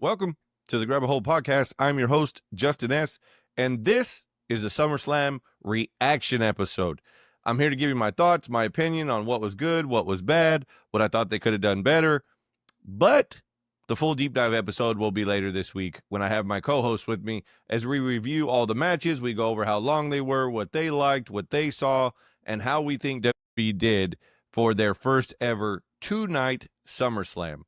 Welcome to the Grab a Hold podcast. I'm your host, Justin S., and this is the Summerslam reaction episode. I'm here to give you my thoughts, my opinion on what was good, what was bad, what I thought they could have done better. But the full deep dive episode will be later this week when I have my co-host with me as we review all the matches. We go over how long they were, what they liked, what they saw, and how we think WWE did for their first ever two-night SummerSlam.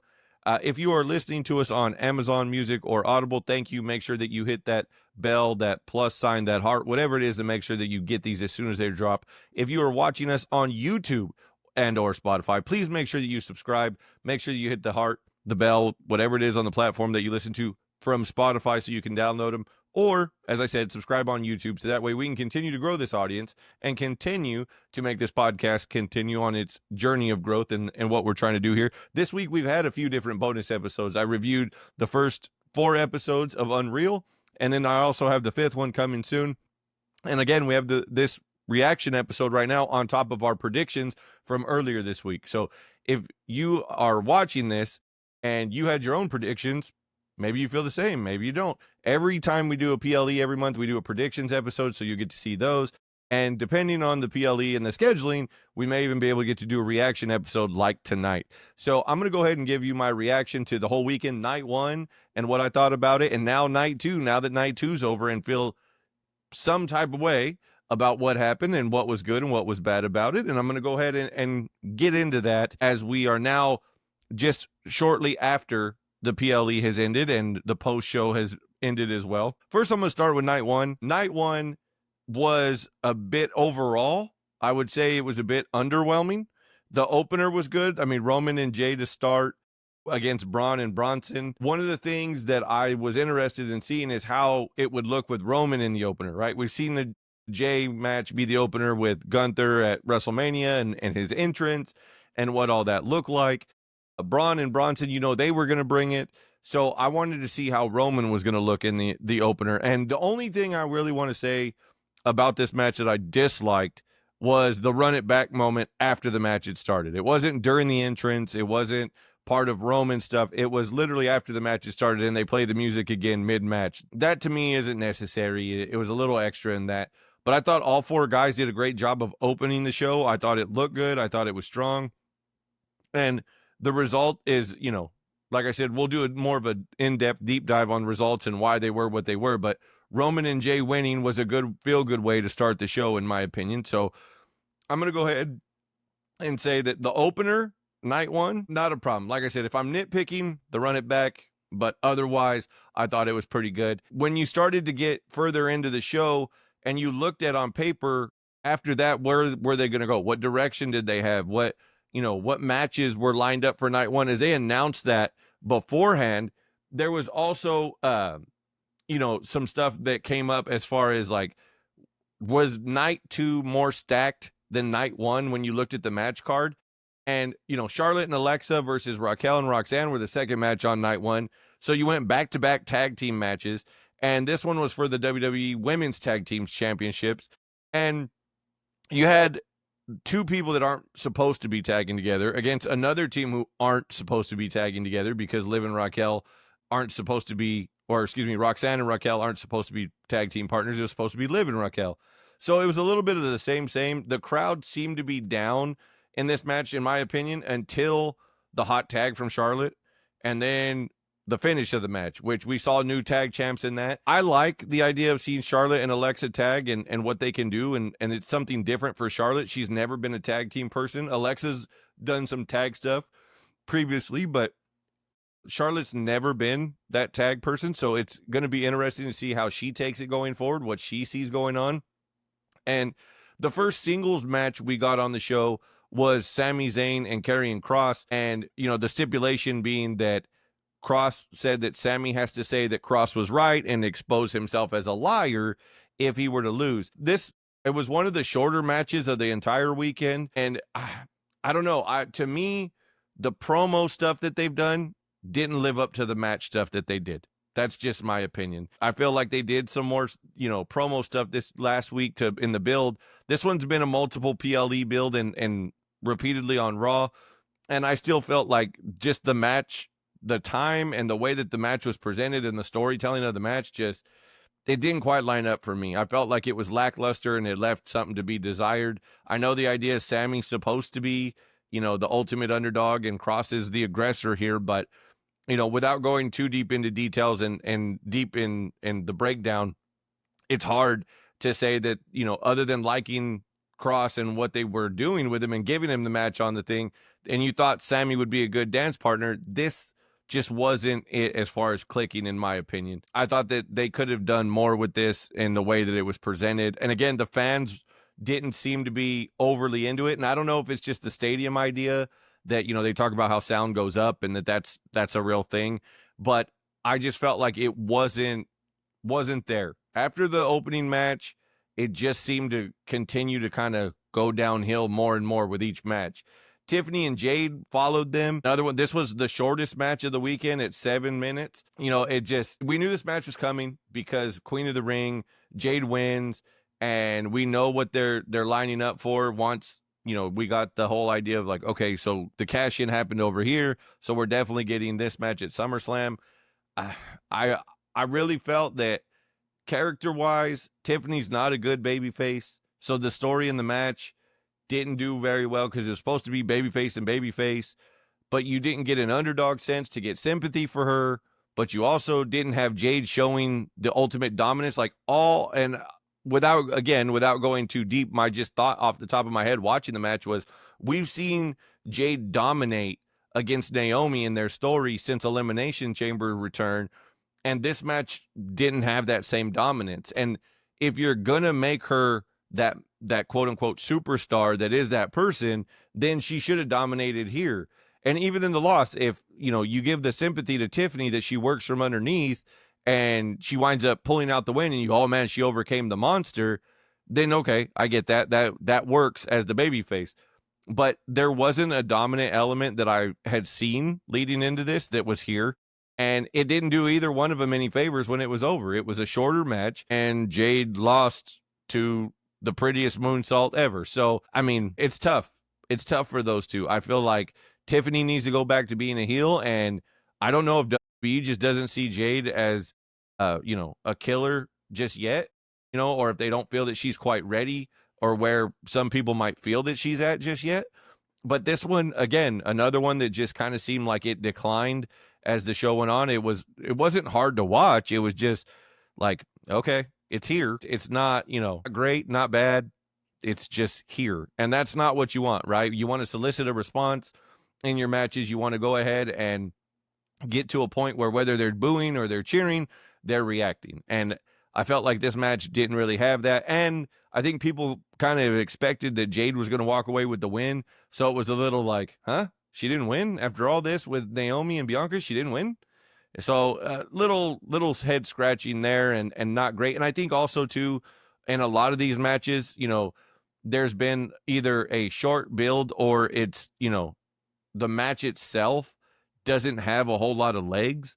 If you are listening to us on Amazon Music or Audible, thank you. Make sure that you hit that bell, that plus sign, that heart, whatever it is, and make sure that you get these as soon as they drop. If you are watching us on YouTube and or Spotify, please make sure that you subscribe. Make sure that you hit the heart, the bell, whatever it is on the platform that you listen to from Spotify so you can download them. Or, as I said, subscribe on YouTube so that way we can continue to grow this audience and continue to make this podcast continue on its journey of growth and what we're trying to do here. This week, we've had a few different bonus episodes. I reviewed the first 4 episodes of Unreal, and then I also have the 5th one coming soon. And again, we have this reaction episode right now on top of our predictions from earlier this week. So if you are watching this and you had your own predictions, maybe you feel the same, maybe you don't. Every time we do a PLE every month, we do a predictions episode, so you get to see those. And depending on the PLE and the scheduling, we may even be able to get to do a reaction episode like tonight. So I'm going to go ahead and give you my reaction to the whole weekend, night 1, and what I thought about it. And now night 2, now that night 2's over, and feel some type of way about what happened and what was good and what was bad about it. And I'm going to go ahead and get into that as we are now just shortly after the PLE has ended and the post show has ended as well. First, I'm going to start with night 1. Night 1 was a bit overall, I would say it was a bit underwhelming. The opener was good. I mean, Roman and Jay to start against Braun and Bronson. One of the things that I was interested in seeing is how it would look with Roman in the opener, right? We've seen the Jay match be the opener with Gunther at WrestleMania and his entrance and what all that looked like. Braun and Bronson, they were going to bring it. So I wanted to see how Roman was going to look in the opener. And the only thing I really want to say about this match that I disliked was the run it back moment after the match had started. It wasn't during the entrance. It wasn't part of Roman stuff. It was literally after the match had started and they played the music again mid-match. That to me isn't necessary. It was a little extra in that. But I thought all 4 guys did a great job of opening the show. I thought it looked good. I thought it was strong. And the result is, like I said, we'll do more of an in-depth deep dive on results and why they were what they were. But Roman and Jay winning was a good feel-good way to start the show, in my opinion. So I'm going to go ahead and say that the opener, night 1, not a problem. Like I said, if I'm nitpicking, the run it back. But otherwise, I thought it was pretty good. When you started to get further into the show and you looked at on paper, after that, where were they going to go? What direction did they have? What matches were lined up for night 1? As they announced that beforehand, there was also, some stuff that came up as far as like, was night 2 more stacked than night 1 when you looked at the match card? And, Charlotte and Alexa versus Raquel and Roxanne were the second match on night 1. So you went back-to-back tag team matches. And this one was for the WWE Women's Tag Team Championships. And you had 2 people that aren't supposed to be tagging together against another team who aren't supposed to be tagging together because Liv and Raquel aren't supposed to be, Roxanne and Raquel aren't supposed to be tag team partners. They're supposed to be Liv and Raquel. So it was a little bit of the same. The crowd seemed to be down in this match, in my opinion, until the hot tag from Charlotte and then the finish of the match, which we saw new tag champs in that. I like the idea of seeing Charlotte and Alexa tag and what they can do, and it's something different for Charlotte. She's never been a tag team person. Alexa's done some tag stuff previously, but Charlotte's never been that tag person, so it's going to be interesting to see how she takes it going forward, what she sees going on. And the first singles match we got on the show was Sami Zayn and Karrion Kross, and, the stipulation being that Kross said that Sami has to say that Kross was right and expose himself as a liar if he were to lose. It was one of the shorter matches of the entire weekend, and I don't know. To me, the promo stuff that they've done didn't live up to the match stuff that they did. That's just my opinion. I feel like they did some more, promo stuff this last week in the build. This one's been a multiple PLE build and repeatedly on Raw, and I still felt like just the match the time and the way that the match was presented and the storytelling of the match just, it didn't quite line up for me. I felt like it was lackluster and it left something to be desired. I know the idea is Sammy's supposed to be, the ultimate underdog and Cross is the aggressor here, but without going too deep into details and deep in the breakdown, it's hard to say that, other than liking Cross and what they were doing with him and giving him the match on the thing, and you thought Sammy would be a good dance partner, this just wasn't it as far as clicking, in my opinion. I thought that they could have done more with this in the way that it was presented. And again, the fans didn't seem to be overly into it. And I don't know if it's just the stadium idea that, they talk about how sound goes up and that's a real thing. But I just felt like it wasn't there. After the opening match, it just seemed to continue to kind of go downhill more and more with each match. Tiffany and Jade followed them. Another one, this was the shortest match of the weekend at 7 minutes. We knew this match was coming because Queen of the Ring, Jade wins, and we know what they're lining up for once, we got the whole idea of like, okay, so the cash-in happened over here, so we're definitely getting this match at SummerSlam. I really felt that character-wise, Tiffany's not a good babyface, so the story in the match didn't do very well because it was supposed to be babyface and babyface, but you didn't get an underdog sense to get sympathy for her, but you also didn't have Jade showing the ultimate dominance, without going too deep, my just thought off the top of my head watching the match was, we've seen Jade dominate against Naomi in their story since Elimination Chamber return, and this match didn't have that same dominance. And if you're gonna make her that quote unquote superstar that is that person, then she should have dominated here. And even in the loss, if you give the sympathy to Tiffany that she works from underneath and she winds up pulling out the win and you go, oh man, she overcame the monster, then okay, I get that works as the baby face. But there wasn't a dominant element that I had seen leading into this that was here. And it didn't do either one of them any favors when it was over. It was a shorter match and Jade lost to the prettiest moonsault ever. So, I mean, it's tough. It's tough for those two. I feel like Tiffany needs to go back to being a heel, and I don't know if WWE just doesn't see Jade as, a killer just yet, or if they don't feel that she's quite ready or where some people might feel that she's at just yet. But this one, again, another one that just kind of seemed like it declined as the show went on. It wasn't hard to watch. It was just like, okay, it's here. It's not, great, not bad. It's just here. And that's not what you want, right? You want to solicit a response in your matches. You want to go ahead and get to a point where whether they're booing or they're cheering, they're reacting. And I felt like this match didn't really have that. And I think people kind of expected that Jade was going to walk away with the win. So it was a little like, huh? She didn't win? After all this with Naomi and Bianca, she didn't win? So little head scratching there and not great. And I think also too, in a lot of these matches, there's been either a short build or it's, the match itself doesn't have a whole lot of legs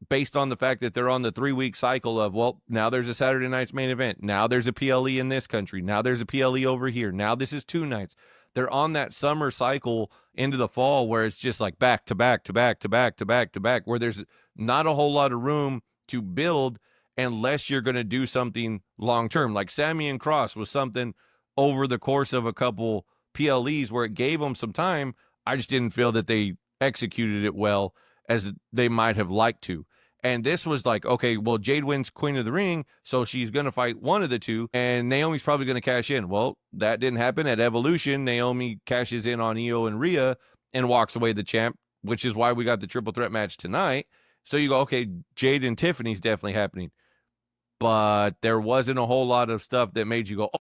based on the fact that they're on the 3-week cycle of, well, now there's a Saturday night's main event. Now there's a PLE in this country. Now there's a PLE over here. Now this is 2 nights. They're on that summer cycle into the fall where it's just like back to back to back to back to back to back, where there's not a whole lot of room to build unless you're going to do something long term. Like Sammy and Cross was something over the course of a couple PLEs where it gave them some time. I just didn't feel that they executed it well as they might have liked to. And this was like, okay, well, Jade wins Queen of the Ring, so she's going to fight one of the two, and Naomi's probably going to cash in. Well, that didn't happen. At Evolution, Naomi cashes in on Io and Rhea and walks away the champ, which is why we got the triple threat match tonight. So you go, okay, Jade and Tiffany's definitely happening. But there wasn't a whole lot of stuff that made you go, oh,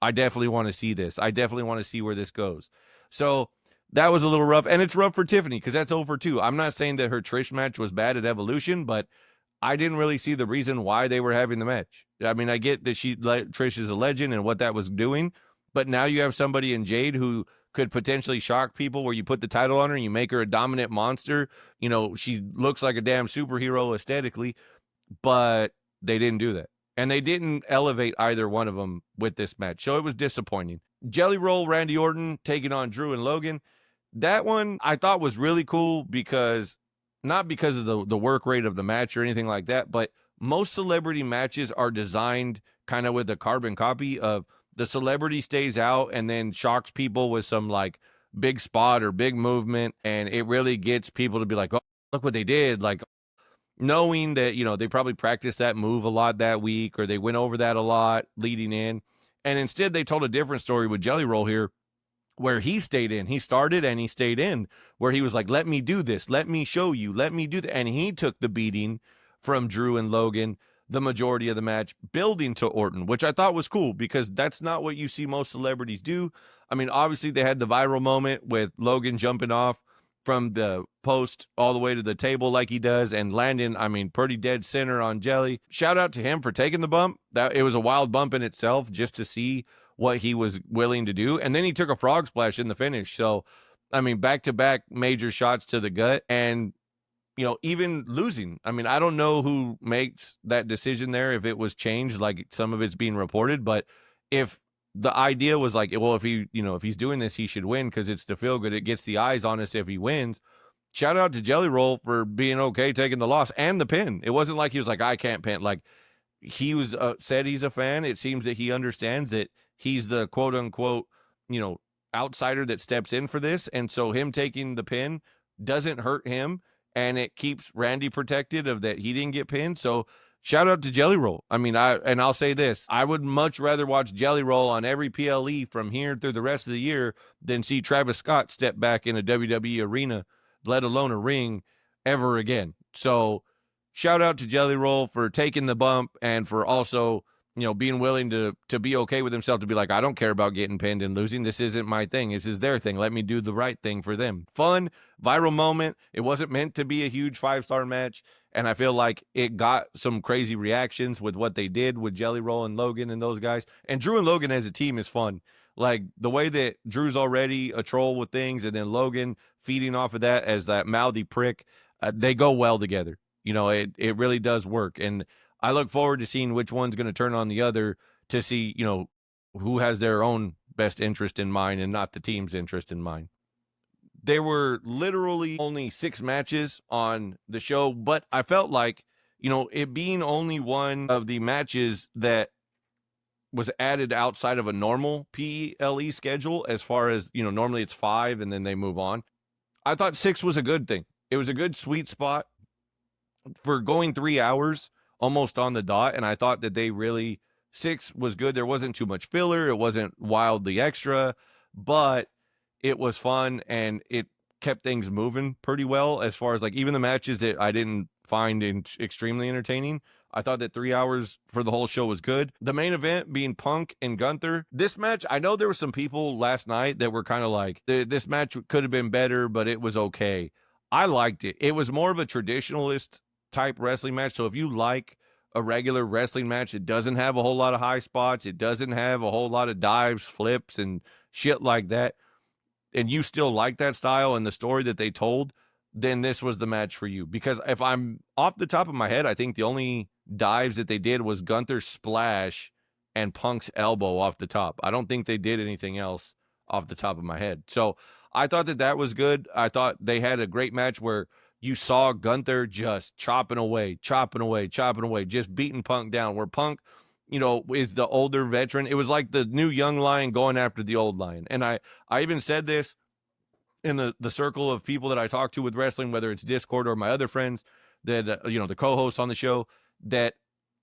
I definitely want to see this. I definitely want to see where this goes. So that was a little rough, and it's rough for Tiffany because that's over too. I'm not saying that her Trish match was bad at Evolution, but I didn't really see the reason why they were having the match. I mean, I get that Trish is a legend and what that was doing, but now you have somebody in Jade who could potentially shock people where you put the title on her and you make her a dominant monster. She looks like a damn superhero aesthetically, but they didn't do that. And they didn't elevate either one of them with this match, so it was disappointing. Jelly Roll Randy Orton taking on Drew and Logan. That one I thought was really cool because not because of the work rate of the match or anything like that, but most celebrity matches are designed kind of with a carbon copy of the celebrity stays out and then shocks people with some like big spot or big movement, and it really gets people to be like, oh, look what they did, like knowing that, they probably practiced that move a lot that week, or they went over that a lot leading in. And instead they told a different story with Jelly Roll here, where he stayed in. He started and he stayed in, where he was like, let me do this. Let me show you. Let me do that. And he took the beating from Drew and Logan the majority of the match, building to Orton, which I thought was cool because that's not what you see most celebrities do. I mean, obviously they had the viral moment with Logan jumping off from the post all the way to the table like he does and landing, I mean, pretty dead center on Jelly. Shout out to him for taking the bump. That it was a wild bump in itself just to see what he was willing to do. And then he took a frog splash in the finish. So, I mean, back-to-back major shots to the gut. And, even losing. I mean, I don't know who makes that decision there, if it was changed, like some of it's being reported. But if the idea was like, well, if he's doing this, he should win because it's the feel good. It gets the eyes on us if he wins. Shout out to Jelly Roll for being okay taking the loss and the pin. It wasn't like he was like, I can't pin. Like, he was said he's a fan. It seems that he understands that he's the quote unquote, outsider that steps in for this. And so him taking the pin doesn't hurt him. And it keeps Randy protected of that he didn't get pinned. So shout out to Jelly Roll. I mean, I'll say this. I would much rather watch Jelly Roll on every PLE from here through the rest of the year than see Travis Scott step back in a WWE arena, let alone a ring, ever again. So shout out to Jelly Roll for taking the bump and for also, being willing to be okay with himself, to be like, I don't care about getting pinned and losing. This isn't my thing. This is their thing. Let me do the right thing for them. Fun, viral moment. It wasn't meant to be a huge 5-star match. And I feel like it got some crazy reactions with what they did with Jelly Roll and Logan and those guys. And Drew and Logan as a team is fun. Like the way that Drew's already a troll with things, and then Logan feeding off of that as that mouthy prick, they go well together. It really does work. And I look forward to seeing which one's going to turn on the other to see, who has their own best interest in mind and not the team's interest in mind. There were literally only 6 matches on the show, but I felt like, it being only one of the matches that was added outside of a normal PLE schedule, as far as, normally it's 5 and then they move on. I thought 6 was a good thing. It was a good sweet spot for going 3 hours almost on the dot. And I thought that 6 was good. There wasn't too much filler. It wasn't wildly extra, but it was fun and it kept things moving pretty well, as far as like even the matches that I didn't find extremely entertaining. I thought that 3 hours for the whole show was good. The main event being Punk and Gunther. This match, I know there were some people last night that were kind of like, this match could have been better, but it was okay. I liked it. It was more of a traditionalist type wrestling match. So if you like a regular wrestling match, it doesn't have a whole lot of high spots, it doesn't have a whole lot of dives, flips, and shit like that, and you still like that style and the story that they told, then this was the match for you. Because if I'm off the top of my head, I think the only dives that they did was Gunther's splash and Punk's elbow off the top. I don't think they did anything else off the top of my head. So I thought that was good. I thought they had a great match where you saw Gunther just chopping away, just beating Punk down, where Punk, is the older veteran. It was like the new young lion going after the old lion. And I even said this in the circle of people that I talk to with wrestling, whether it's Discord or my other friends that, the co-hosts on the show, that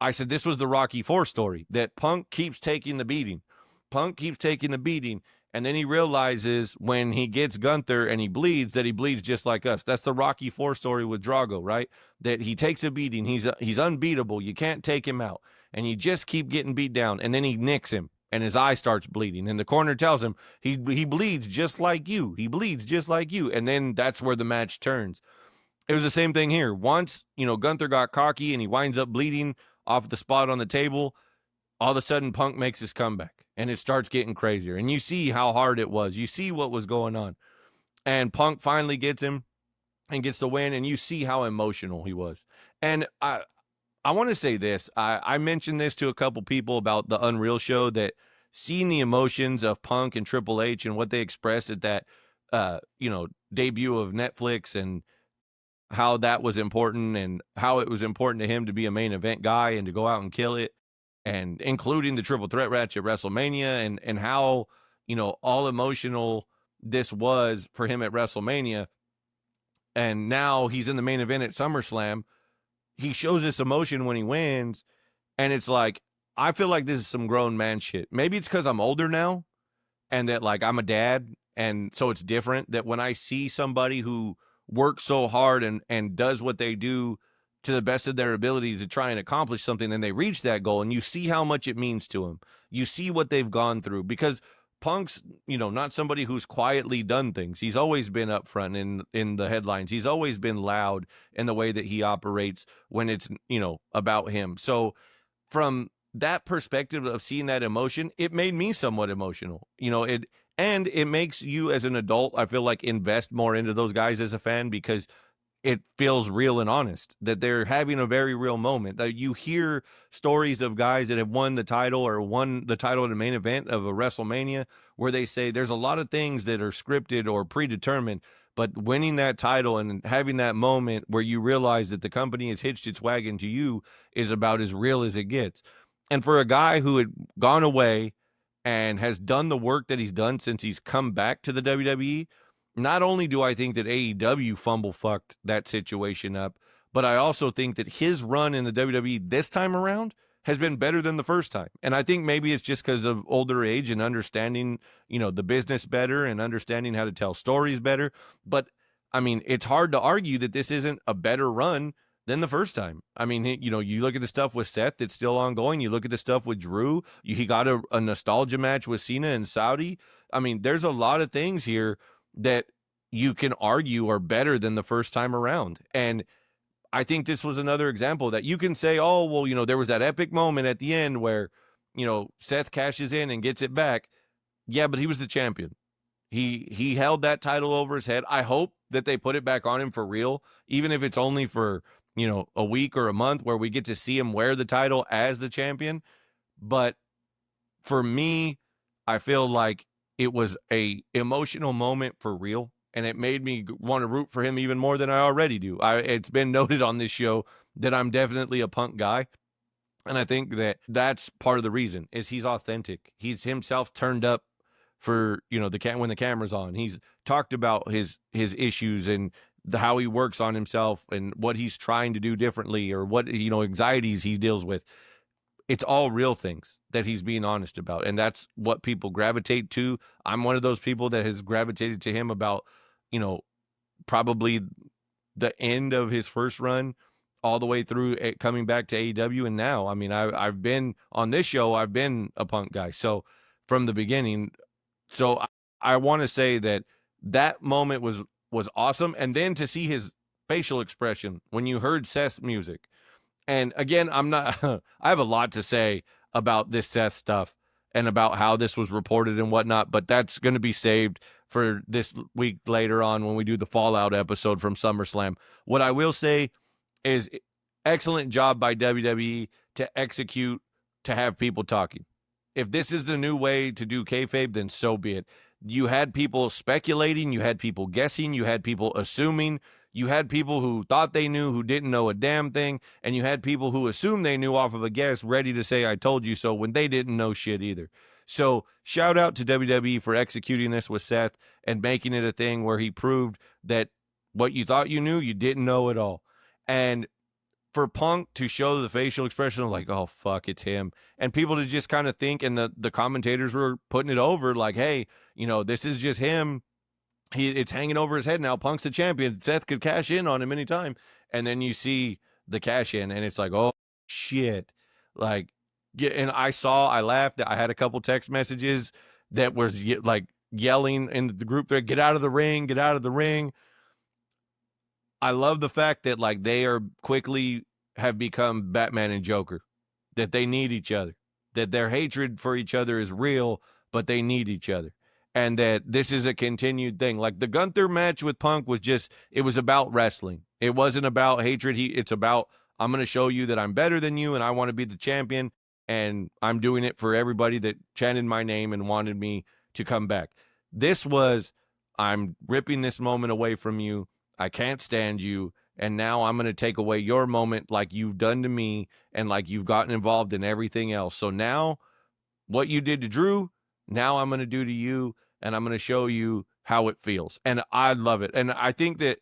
I said this was the Rocky IV story, that Punk keeps taking the beating. And then he realizes when he gets Gunther and he bleeds, that he bleeds just like us. That's the Rocky IV story with Drago, right? That he takes a beating. He's unbeatable. You can't take him out. And you just keep getting beat down. And then he nicks him and his eye starts bleeding. And the corner tells him he bleeds just like you. He bleeds just like you. And then that's where the match turns. It was the same thing here. Once, Gunther got cocky and he winds up bleeding off the spot on the table, all of a sudden Punk makes his comeback and it starts getting crazier. And you see how hard it was. You see what was going on. And Punk finally gets him and gets the win. And you see how emotional he was. And I want to say this. I mentioned this to a couple people about the Unreal show, that seeing the emotions of Punk and Triple H and what they expressed at that, debut of Netflix and how that was important and how it was important to him to be a main event guy and to go out and kill it, and including the triple threat match at WrestleMania, and how, all emotional this was for him at WrestleMania. And now he's in the main event at SummerSlam. He shows this emotion when he wins, and it's like, I feel like this is some grown man shit. Maybe it's because I'm older now and that, like, I'm a dad, and so it's different that when I see somebody who works so hard and does what they do to the best of their ability to try and accomplish something, and they reach that goal, and you see how much it means to them. You see what they've gone through, because Punk's, not somebody who's quietly done things. He's always been up front in the headlines. He's always been loud in the way that he operates when it's, about him. So from that perspective of seeing that emotion, it made me somewhat emotional. It makes you as an adult, I feel like, invest more into those guys as a fan, because it feels real and honest that they're having a very real moment. That you hear stories of guys that have won the title or won the title in the main event of a WrestleMania, where they say there's a lot of things that are scripted or predetermined, but winning that title and having that moment where you realize that the company has hitched its wagon to you is about as real as it gets. And for a guy who had gone away and has done the work that he's done since he's come back to the WWE, not only do I think that AEW fumble fucked that situation up, but I also think that his run in the WWE this time around has been better than the first time. And I think maybe it's just because of older age and understanding, the business better and understanding how to tell stories better. But I mean, it's hard to argue that this isn't a better run than the first time. I mean, you look at the stuff with Seth that's still ongoing. You look at the stuff with Drew. He got a nostalgia match with Cena and Saudi. I mean, there's a lot of things here that you can argue are better than the first time around. And I think this was another example that you can say, oh, well, there was that epic moment at the end where, Seth cashes in and gets it back. Yeah, but he was the champion. He held that title over his head. I hope that they put it back on him for real, even if it's only for, a week or a month, where we get to see him wear the title as the champion. But for me, I feel like it was a emotional moment for real, and it made me want to root for him even more than I already do. It's been noted on this show that I'm definitely a Punk guy, and I think that that's part of the reason is he's authentic. He's himself turned up for, when the camera's on. He's talked about his issues and how he works on himself and what he's trying to do differently, or what, anxieties he deals with. It's all real things that he's being honest about. And that's what people gravitate to. I'm one of those people that has gravitated to him about, probably the end of his first run all the way through coming back to AEW. And now, I mean, I've been on this show, I've been a Punk guy. So from the beginning, so I want to say that moment was awesome. And then to see his facial expression when you heard Seth's music. And again, I have a lot to say about this Seth stuff and about how this was reported and whatnot, but that's going to be saved for this week later on when we do the Fallout episode from SummerSlam. What I will say is excellent job by WWE to execute, to have people talking. If this is the new way to do kayfabe, then so be it. You had people speculating, you had people guessing, you had people assuming, you had people who thought they knew who didn't know a damn thing, and you had people who assumed they knew off of a guess, ready to say, I told you so, when they didn't know shit either. So shout out to WWE for executing this with Seth and making it a thing where he proved that what you thought you knew, you didn't know at all. And for Punk to show the facial expression of like, oh, fuck, it's him. And people to just kind of think, and the commentators were putting it over like, hey, this is just him. It's hanging over his head now. Punk's the champion. Seth could cash in on him anytime. And then you see the cash in, and it's like, oh, shit. Like, yeah, and I laughed. I had a couple text messages that was like yelling in the group there, get out of the ring, get out of the ring. I love the fact that like they are quickly have become Batman and Joker, that they need each other, that their hatred for each other is real, but they need each other. And that this is a continued thing. Like the Gunther match with Punk it was about wrestling. It wasn't about hatred. It's about, I'm going to show you that I'm better than you and I want to be the champion. And I'm doing it for everybody that chanted my name and wanted me to come back. This was, I'm ripping this moment away from you. I can't stand you. and now I'm going to take away your moment like you've done to me and like you've gotten involved in everything else. So now what you did to Drew, now I'm going to do to you, and I'm going to show you how it feels. And I love it. And I think that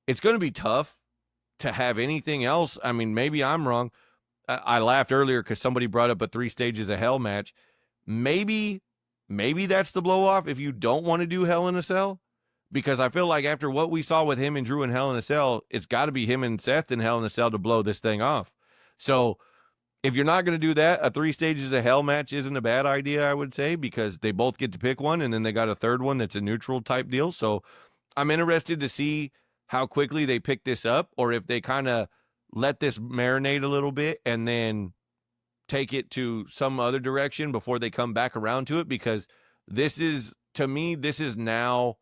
it's going to be tough to have anything else. I mean, maybe I'm wrong. I laughed earlier because somebody brought up a 3 stages of hell match. Maybe that's the blow off if you don't want to do Hell in a Cell, because I feel like after what we saw with him and Drew in Hell in a Cell, it's got to be him and Seth in Hell in a Cell to blow this thing off. So if you're not going to do that, a 3 stages of hell match isn't a bad idea, I would say, because they both get to pick one, and then they got a third one that's a neutral type deal. So I'm interested to see how quickly they pick this up, or if they kind of let this marinate a little bit and then take it to some other direction before they come back around to it, because this is, to me, this is now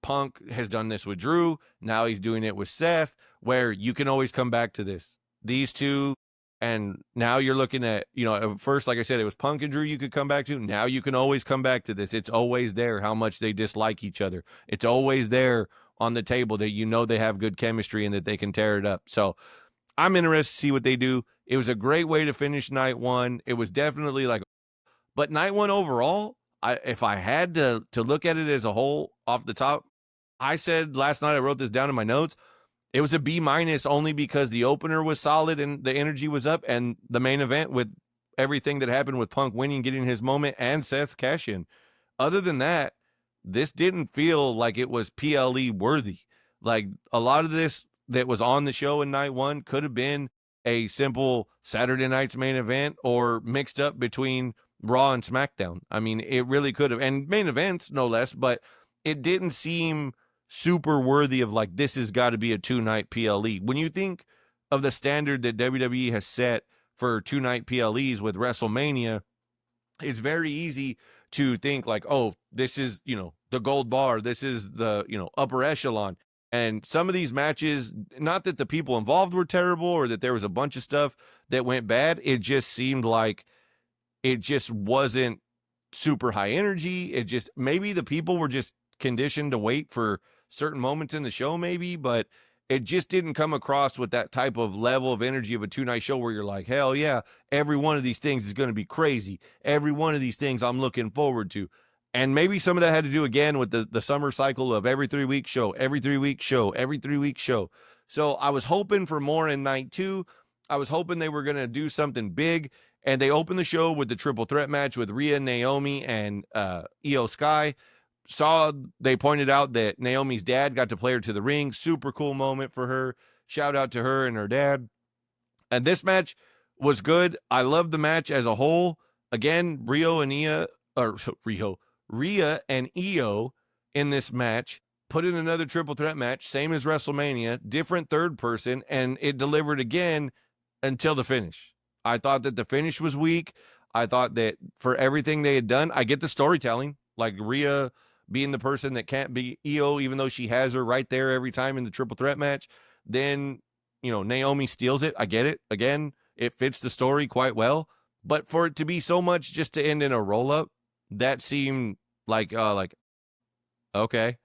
Punk has done this with Drew. Now he's doing it with Seth, where you can always come back to this. These two, and now you're looking at, first, like I said, it was Punk and Drew you could come back to. Now you can always come back to this. It's always there how much they dislike each other. It's always there on the table that they have good chemistry and that they can tear it up. So I'm interested to see what they do. It was a great way to finish night one. It was definitely but night one overall, if I had to look at it as a whole off the top, I said last night, I wrote this down in my notes, it was a B- only because the opener was solid and the energy was up, and the main event with everything that happened with Punk winning, getting his moment, and Seth's cash in. Other than that, this didn't feel like it was PLE worthy. Like a lot of this that was on the show in night one could have been a simple Saturday night's main event or mixed up between Raw and SmackDown. I mean, it really could have, and main events no less, but it didn't seem super worthy of this has got to be a 2-night PLE. When you think of the standard that WWE has set for 2-night PLEs with WrestleMania, it's very easy to think oh, this is, the gold bar. This is the, upper echelon. And some of these matches, not that the people involved were terrible or that there was a bunch of stuff that went bad. It just seemed like it just wasn't super high energy. It just, maybe the people were just conditioned to wait for certain moments in the show, maybe, but it just didn't come across with that type of level of energy of a 2-night show where you're like, hell yeah, every one of these things is going to be crazy. Every one of these things I'm looking forward to. And maybe some of that had to do again with the summer cycle of every 3-week show, every 3-week show, every 3-week show. So I was hoping for more in night two. I was hoping they were going to do something big. And they opened the show with the triple threat match with Rhea, Naomi, and Io Sky. They pointed out that Naomi's dad got to play her to the ring. Super cool moment for her. Shout out to her and her dad. And this match was good. I loved the match as a whole. Again, Rhea and Io in this match put in another triple threat match, same as WrestleMania, different third person, and it delivered again until the finish. I thought that the finish was weak. I thought that for everything they had done, I get the storytelling, like Rhea being the person that can't be Io, even though she has her right there every time in the triple threat match. Then, Naomi steals it. I get it. Again, it fits the story quite well. But for it to be so much just to end in a roll up, that seemed like okay,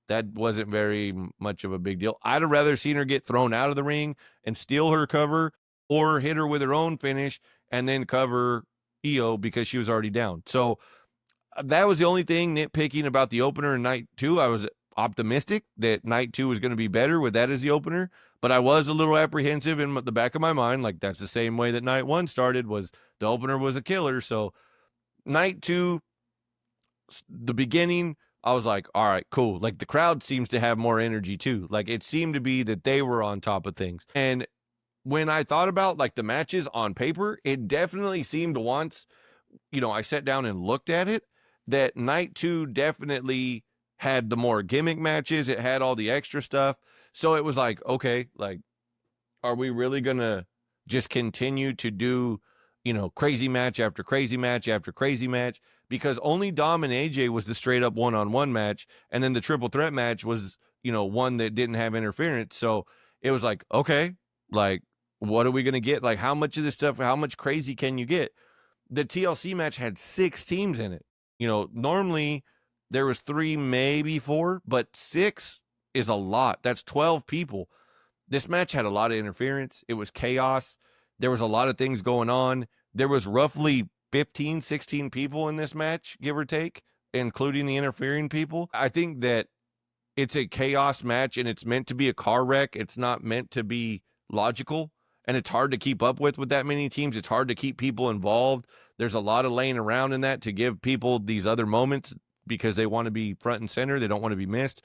that wasn't very much of a big deal. I'd have rather seen her get thrown out of the ring and steal her cover, or hit her with her own finish and then cover Io because she was already down. So that was the only thing nitpicking about the opener in night two. I was optimistic that night two was going to be better with that as the opener, but I was a little apprehensive in the back of my mind. That's the same way that night one started, was the opener was a killer. So night two, the beginning, I was like, all right, cool. The crowd seems to have more energy too. It seemed to be that they were on top of things. And when I thought about the matches on paper, it definitely seemed once, I sat down and looked at it, that night two definitely had the more gimmick matches. It had all the extra stuff. So it was okay, are we really going to just continue to do, crazy match after crazy match after crazy match? Because only Dom and AJ was the straight up one-on-one match. And then the triple threat match was, one that didn't have interference. So it was okay, what are we going to get? How much of this stuff, how much crazy can you get? The TLC match had 6 teams in it. Normally there was 3, maybe 4, but 6 is a lot. That's 12 people. This match had a lot of interference. It was chaos. There was a lot of things going on. There was roughly 15, 16 people in this match, give or take, including the interfering people. I think that it's a chaos match and it's meant to be a car wreck. It's not meant to be logical. And it's hard to keep up with that many teams. It's hard to keep people involved. There's a lot of laying around in that to give people these other moments because they want to be front and center. They don't want to be missed.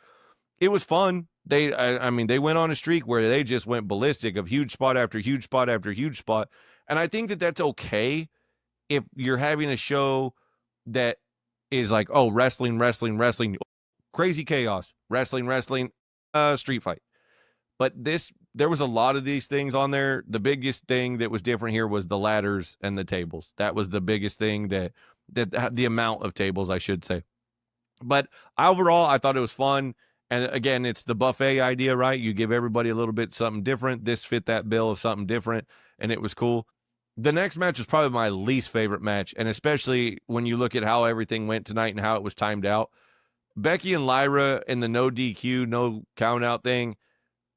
It was fun. I mean, they went on a streak where they just went ballistic of huge spot after huge spot after huge spot. And I think that that's okay if you're having a show that is like, oh, wrestling, crazy chaos, wrestling, street fight. But there was a lot of these things on there. The biggest thing that was different here was the ladders and the tables. That was the biggest thing that the amount of tables, I should say. But overall, I thought it was fun. And again, it's the buffet idea, right? You give everybody a little bit something different. This fit that bill of something different, and it was cool. The next match was probably my least favorite match, and especially when you look at how everything went tonight and how it was timed out. Becky and Lyra in the no DQ, no count out thing.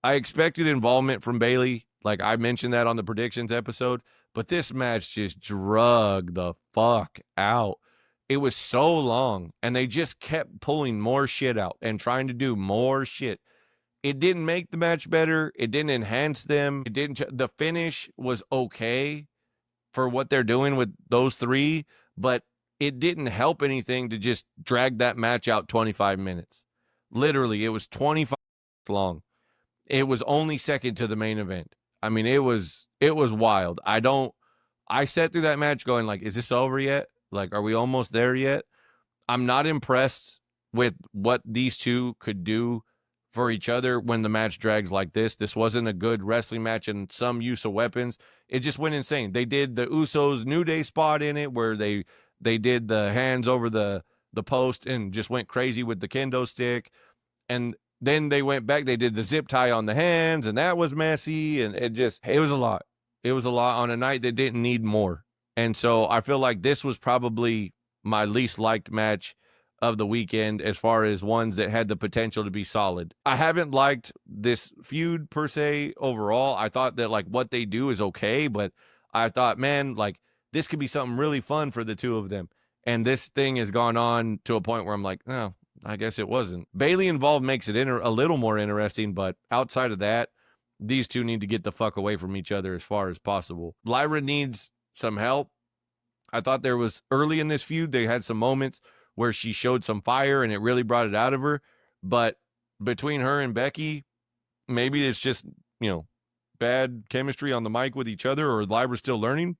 I expected involvement from Bayley. Like I mentioned that on the predictions episode, but this match just drug the fuck out. It was so long, and they just kept pulling more shit out and trying to do more shit. It didn't make the match better. It didn't enhance them. It didn't. The finish was okay for what they're doing with those three, but it didn't help anything to just drag that match out 25 minutes. Literally, it was 25 minutes long. It was only second to the main event. I mean, it was wild. I sat through that match going like, is this over yet? Like, are we almost there yet? I'm not impressed with what these two could do for each other when the match drags like this. This wasn't a good wrestling match and some use of weapons. It just went insane. They did the Usos New Day spot in it where they did the hands over the post and just went crazy with the kendo stick. And then they went back. They did the zip tie on the hands, and that was messy. And it was a lot. It was a lot on a night that didn't need more. And so I feel like this was probably my least liked match of the weekend as far as ones that had the potential to be solid. I haven't liked this feud per se overall. I thought that like what they do is okay, but I thought, man, like this could be something really fun for the two of them. And this thing has gone on to a point where I'm like, oh, I guess it wasn't. Bayley involved makes it a little more interesting, but outside of that, these two need to get the fuck away from each other as far as possible. Lyra needs some help. I thought there was early in this feud, they had some moments where she showed some fire and it really brought it out of her. But between her and Becky, maybe it's just, bad chemistry on the mic with each other, or Lyra's still learning.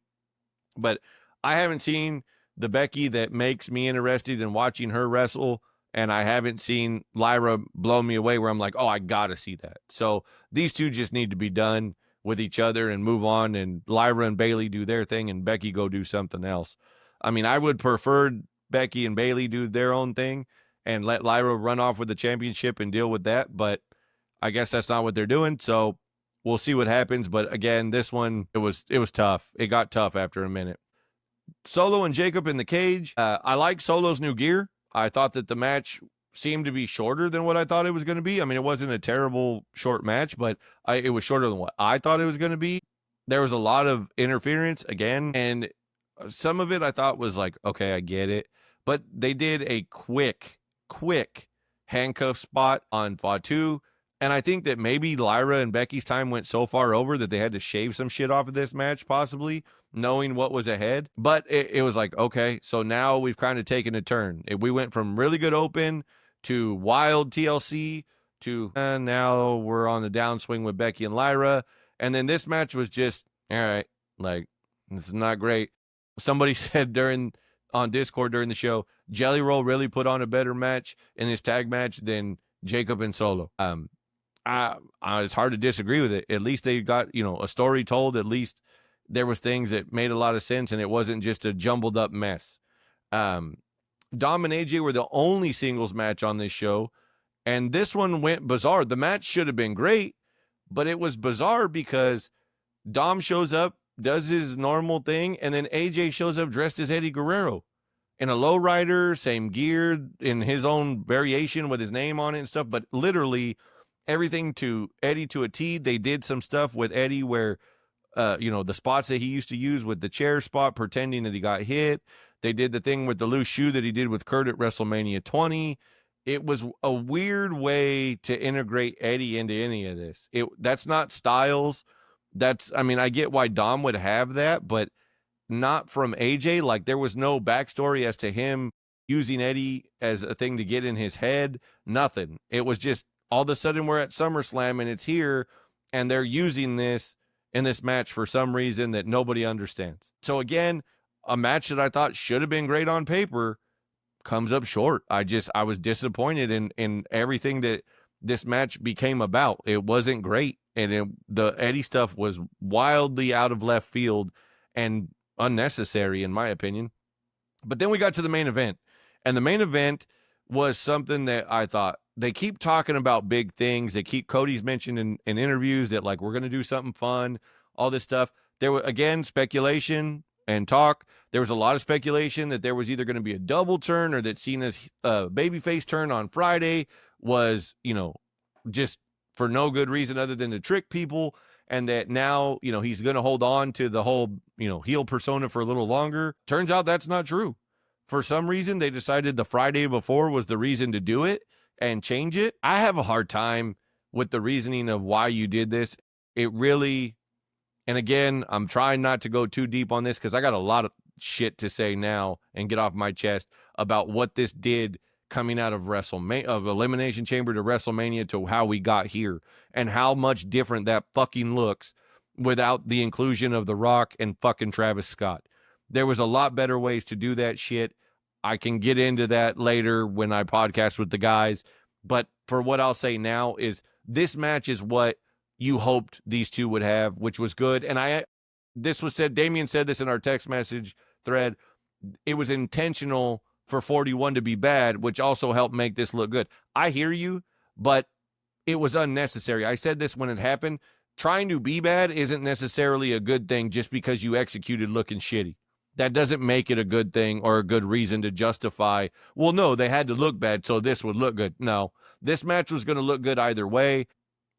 But I haven't seen the Becky that makes me interested in watching her wrestle, and I haven't seen Lyra blow me away where I'm like, oh, I got to see that. So these two just need to be done with each other and move on, and Lyra and Bayley do their thing and Becky go do something else. I mean, I would prefer Becky and Bayley do their own thing and let Lyra run off with the championship and deal with that, but I guess that's not what they're doing, so we'll see what happens. But again, this one, it was tough. It got tough after a minute. Solo and Jacob in the cage. I like Solo's new gear. I thought that the match seemed to be shorter than what I thought it was going to be. I mean, it wasn't a terrible short match, but it was shorter than what I thought it was going to be. There was a lot of interference again, and some of it I thought was like, okay, I get it. But they did a quick handcuff spot on Fatu. And I think that maybe Lyra and Becky's time went so far over that they had to shave some shit off of this match, possibly, knowing what was ahead. But it was like, okay, so now we've kind of taken a turn. We went from really good open to wild TLC to now we're on the downswing with Becky and Lyra. And then this match was just, all right, like, this is not great. Somebody said on Discord during the show, Jelly Roll really put on a better match in his tag match than Jacob and Solo. It's hard to disagree with it. At least they got, a story told. At least there was things that made a lot of sense, and it wasn't just a jumbled up mess. Dom and AJ were the only singles match on this show, and this one went bizarre. The match should have been great, but it was bizarre because Dom shows up, does his normal thing, and then AJ shows up dressed as Eddie Guerrero in a lowrider, same gear, in his own variation with his name on it and stuff, but literally everything to Eddie to a T. They did some stuff with Eddie where, the spots that he used to use with the chair spot, pretending that he got hit. They did the thing with the loose shoe that he did with Kurt at WrestleMania 20. It was a weird way to integrate Eddie into any of this. That's not Styles. I get why Dom would have that, but not from AJ. Like, there was no backstory as to him using Eddie as a thing to get in his head. Nothing. It was just all of a sudden we're at SummerSlam and it's here, and they're using this in this match for some reason that nobody understands. So again, a match that I thought should have been great on paper comes up short. I was disappointed in everything that this match became about. It wasn't great, and the Eddie stuff was wildly out of left field and unnecessary, in my opinion. But then we got to the main event, and the main event was something that I thought, they keep talking about big things. Cody's mentioned in interviews that, like, we're going to do something fun, all this stuff. There was, again, speculation and talk. There was a lot of speculation that there was either going to be a double turn, or that Cena's babyface turn on Friday was, just for no good reason other than to trick people. And that now, he's going to hold on to the whole, heel persona for a little longer. Turns out that's not true. For some reason, they decided the Friday before was the reason to do it and change it. I have a hard time with the reasoning of why you did this. It really, and again, I'm trying not to go too deep on this because I got a lot of shit to say now and get off my chest about what this did coming out of Elimination Chamber to WrestleMania to how we got here, and how much different that fucking looks without the inclusion of The Rock and fucking Travis Scott. There was a lot better ways to do that shit. I can get into that later when I podcast with the guys. But for what I'll say now is this match is what you hoped these two would have, which was good. And this was said, Damian said this in our text message thread. It was intentional for 41 to be bad, which also helped make this look good. I hear you, but it was unnecessary. I said this when it happened. Trying to be bad isn't necessarily a good thing just because you executed looking shitty. That doesn't make it a good thing or a good reason to justify, well, no, they had to look bad, so this would look good. No, this match was going to look good either way.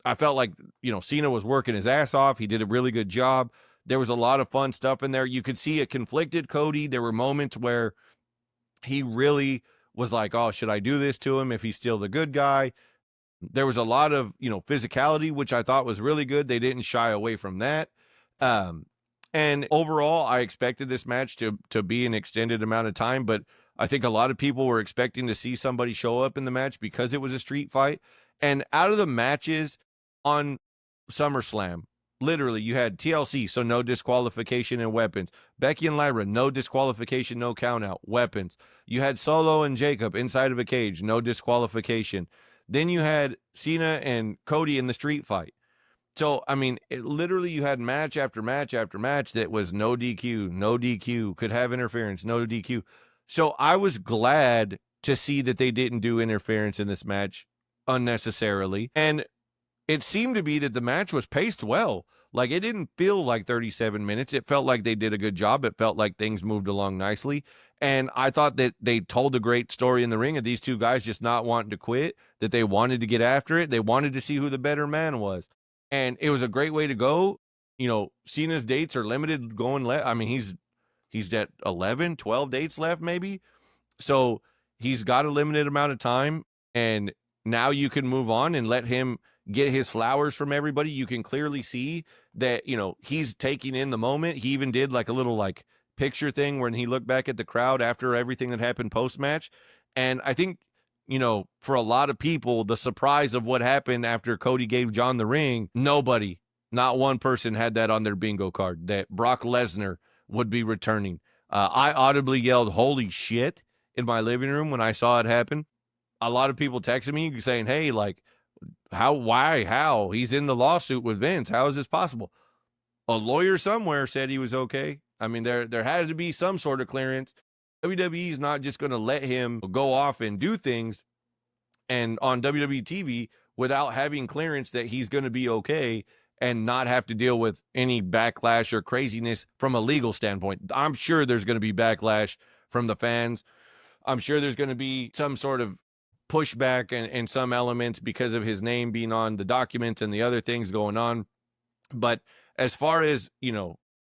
I felt like, Cena was working his ass off. He did a really good job. There was a lot of fun stuff in there. You could see it conflicted Cody. There were moments where he really was like, oh, should I do this to him if he's still the good guy? There was a lot of, physicality, which I thought was really good. They didn't shy away from that. And overall, I expected this match to be an extended amount of time, but I think a lot of people were expecting to see somebody show up in the match because it was a street fight. And out of the matches on SummerSlam, literally, you had TLC, so no disqualification and weapons. Becky and Lyra, no disqualification, no countout, weapons. You had Solo and Jacob inside of a cage, no disqualification. Then you had Cena and Cody in the street fight. So, literally you had match after match after match that was no DQ, could have interference, no DQ. So I was glad to see that they didn't do interference in this match unnecessarily. And it seemed to be that the match was paced well. Like, it didn't feel like 37 minutes. It felt like they did a good job. It felt like things moved along nicely. And I thought that they told a great story in the ring of these two guys just not wanting to quit, that they wanted to get after it. They wanted to see who the better man was. And it was a great way to go. Cena's dates are limited going left. He's at 11, 12 dates left maybe. So he's got a limited amount of time. And now you can move on and let him get his flowers from everybody. You can clearly see that, he's taking in the moment. He even did like a little picture thing when he looked back at the crowd after everything that happened post-match. And I think, for a lot of people, the surprise of what happened after Cody gave John the ring, nobody, not one person had that on their bingo card, that Brock Lesnar would be returning. I audibly yelled, holy shit, in my living room when I saw it happen. A lot of people texted me saying, hey, how? He's in the lawsuit with Vince. How is this possible? A lawyer somewhere said he was okay. There had to be some sort of clearance. WWE is not just going to let him go off and do things and on WWE TV without having clearance that he's going to be okay and not have to deal with any backlash or craziness from a legal standpoint. I'm sure there's going to be backlash from the fans. I'm sure there's going to be some sort of pushback and some elements because of his name being on the documents and the other things going on. But as far as,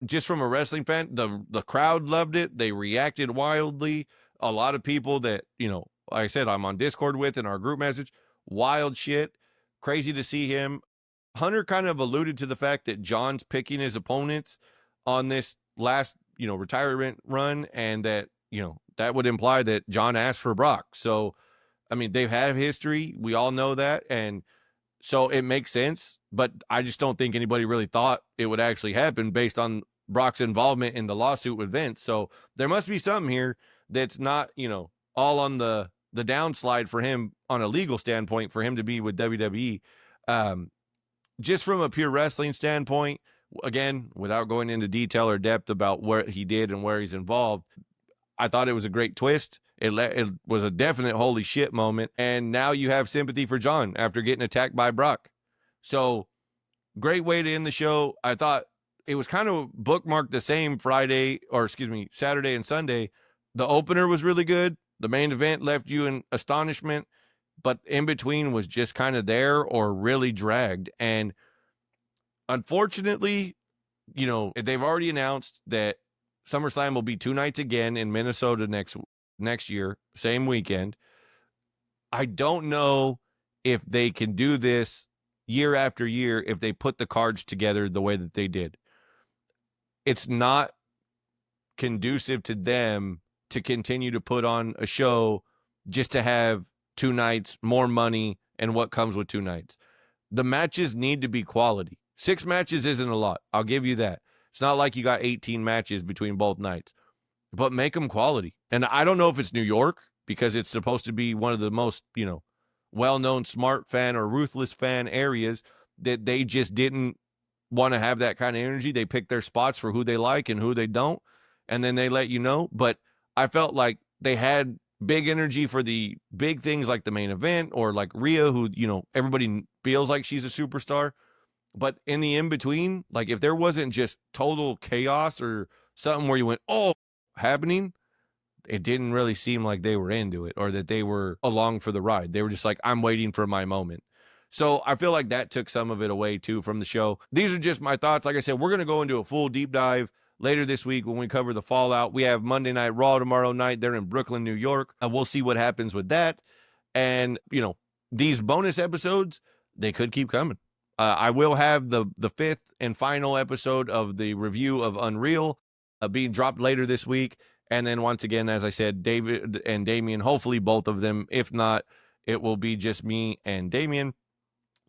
just from a wrestling fan, the crowd loved it. They reacted wildly. A lot of people that, like I said, I'm on Discord with in our group message, wild shit. Crazy to see him. Hunter kind of alluded to the fact that John's picking his opponents on this last, retirement run, and that, that would imply that John asked for Brock. So, I mean, they've had history. We all know that. And so it makes sense, but I just don't think anybody really thought it would actually happen based on Brock's involvement in the lawsuit with Vince. So there must be something here that's not, all on the downslide for him on a legal standpoint for him to be with WWE. Just from a pure wrestling standpoint, again, without going into detail or depth about what he did and where he's involved, I thought it was a great twist. It was a definite holy shit moment. And now you have sympathy for John after getting attacked by Brock. So great way to end the show. I thought it was kind of bookmarked the same Saturday and Sunday. The opener was really good. The main event left you in astonishment, but in between was just kind of there or really dragged. And unfortunately, they've already announced that SummerSlam will be 2 nights again in Minnesota next year, same weekend. I don't know if they can do this year after year if they put the cards together the way that they did. It's not conducive to them to continue to put on a show just to have 2 nights, more money, and what comes with 2 nights. The matches need to be quality. 6 matches isn't a lot. I'll give you that. It's not like you got 18 matches between both nights, but make them quality. And I don't know if it's New York because it's supposed to be one of the most, well-known smart fan or ruthless fan areas that they just didn't want to have that kind of energy. They pick their spots for who they like and who they don't, and then they let you know. But I felt like they had big energy for the big things like the main event or like Rhea, who, everybody feels like she's a superstar. But in the in-between, like if there wasn't just total chaos or something where you went, oh, happening, it didn't really seem like they were into it or that they were along for the ride. They were just like, I'm waiting for my moment. So I feel like that took some of it away too from the show. These are just my thoughts. Like I said, we're going to go into a full deep dive later this week when we cover the fallout. We have Monday Night Raw tomorrow night. They're in Brooklyn, New York. And we'll see what happens with that. And, these bonus episodes, they could keep coming. I will have the 5th and final episode of the review of Unreal being dropped later this week. And then once again, as I said, David and Damien, hopefully both of them. If not, it will be just me and Damien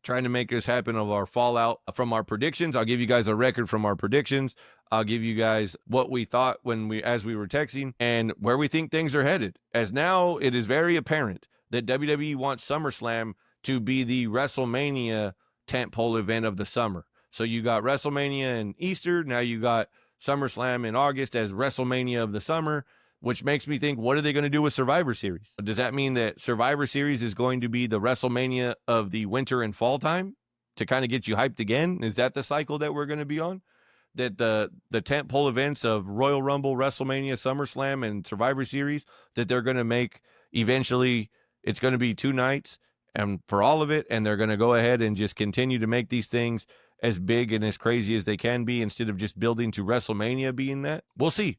trying to make this happen of our fallout from our predictions. I'll give you guys a record from our predictions. I'll give you guys what we thought as we were texting and where we think things are headed. As now it is very apparent that WWE wants SummerSlam to be the WrestleMania tentpole event of the summer. So you got WrestleMania in Easter. Now you got SummerSlam in August as WrestleMania of the summer, which makes me think, what are they going to do with Survivor Series? Does that mean that Survivor Series is going to be the WrestleMania of the winter and fall time to kind of get you hyped again? Is that the cycle that we're going to be on? That the tentpole events of Royal Rumble, WrestleMania, SummerSlam, and Survivor Series, that they're going to make eventually, it's going to be 2 nights and for all of it, and they're going to go ahead and just continue to make these things as big and as crazy as they can be instead of just building to WrestleMania being that. We'll see.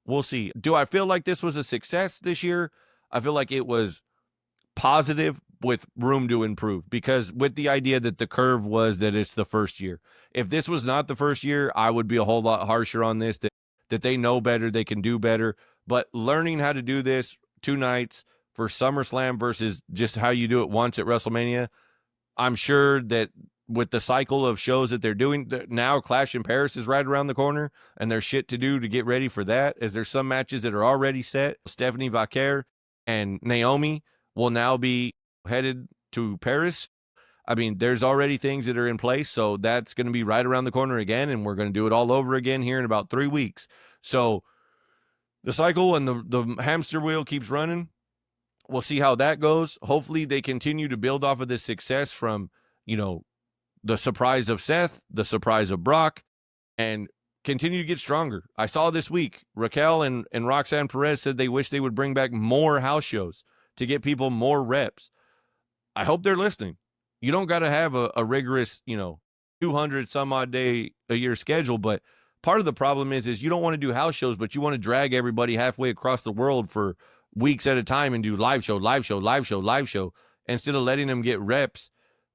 We'll see. Do I feel like this was a success this year? I feel like it was positive with room to improve because with the idea that the curve was that it's the first year. If this was not the first year, I would be a whole lot harsher on this, that they know better, they can do better. But learning how to do this 2 nights for SummerSlam versus just how you do it once at WrestleMania, I'm sure that with the cycle of shows that they're doing now, Clash in Paris is right around the corner, and there's shit to do to get ready for that. As there's some matches that are already set. Stephanie Vaquer and Naomi will now be headed to Paris. I mean, there's already things that are in place, so that's going to be right around the corner again, and we're going to do it all over again here in about 3 weeks. So the cycle and the hamster wheel keeps running. We'll see how that goes. Hopefully they continue to build off of this success from, the surprise of Seth, the surprise of Brock, and continue to get stronger. I saw this week, Raquel and Roxanne Perez said they wish they would bring back more house shows to get people more reps. I hope they're listening. You don't got to have a rigorous, 200 some odd day a year schedule, but part of the problem is you don't want to do house shows, but you want to drag everybody halfway across the world for weeks at a time and do live show, live show, live show, live show, instead of letting them get reps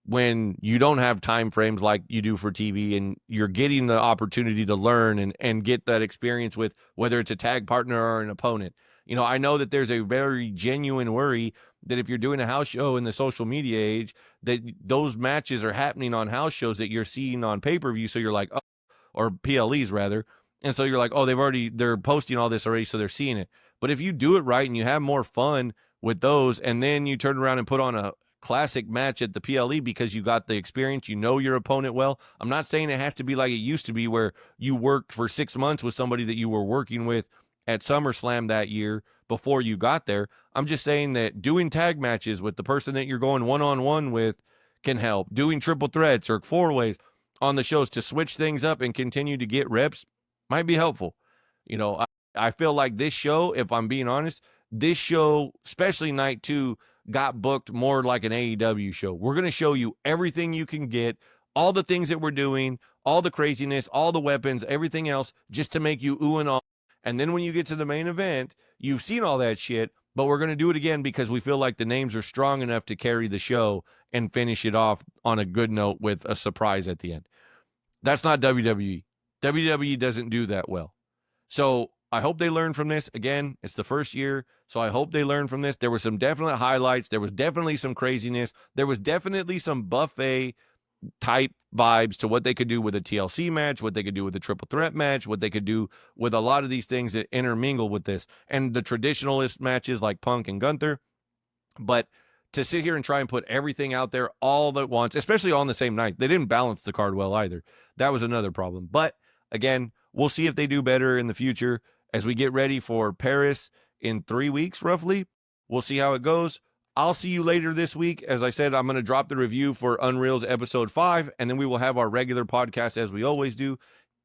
when you don't have time frames like you do for TV, and you're getting the opportunity to learn and get that experience with whether it's a tag partner or an opponent. I know that there's a very genuine worry that if you're doing a house show in the social media age, that those matches are happening on house shows that you're seeing on pay-per-view. So you're like, oh, or PLEs rather. And so you're like, oh, they're posting all this already, so they're seeing it. But if you do it right and you have more fun with those, and then you turn around and put on a classic match at the PLE because you got the experience, you know your opponent well. I'm not saying it has to be like it used to be where you worked for 6 months with somebody that you were working with at SummerSlam that year before you got there. I'm just saying that doing tag matches with the person that you're going one-on-one with can help. Doing triple threats or four-ways on the shows to switch things up and continue to get reps might be helpful. I feel like this show, if I'm being honest, this show, especially night 2, got booked more like an AEW show. We're going to show you everything you can get, all the things that we're doing, all the craziness, all the weapons, everything else, just to make you ooh and ah. And then when you get to the main event, you've seen all that shit, but we're going to do it again because we feel like the names are strong enough to carry the show and finish it off on a good note with a surprise at the end. That's not WWE. WWE doesn't do that well. So I hope they learn from this. Again, it's the first year, so I hope they learn from this. There were some definite highlights. There was definitely some craziness. There was definitely some buffet type vibes to what they could do with a TLC match, what they could do with a triple threat match, what they could do with a lot of these things that intermingle with this, and the traditionalist matches like Punk and Gunther. But to sit here and try and put everything out there all at once, especially on the same night, they didn't balance the card well either. That was another problem. But again, we'll see if they do better in the future as we get ready for Paris in 3 weeks, roughly. We'll see how it goes. I'll see you later this week. As I said, I'm going to drop the review for Unreal's episode 5, and then we will have our regular podcast as we always do.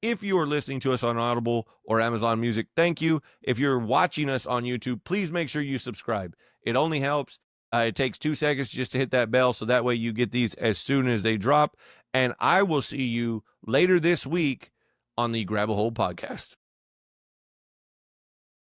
If you are listening to us on Audible or Amazon Music, thank you. If you're watching us on YouTube, please make sure you subscribe. It only helps. It takes 2 seconds just to hit that bell, so that way you get these as soon as they drop. And I will see you later this week on the Grab a Hold podcast.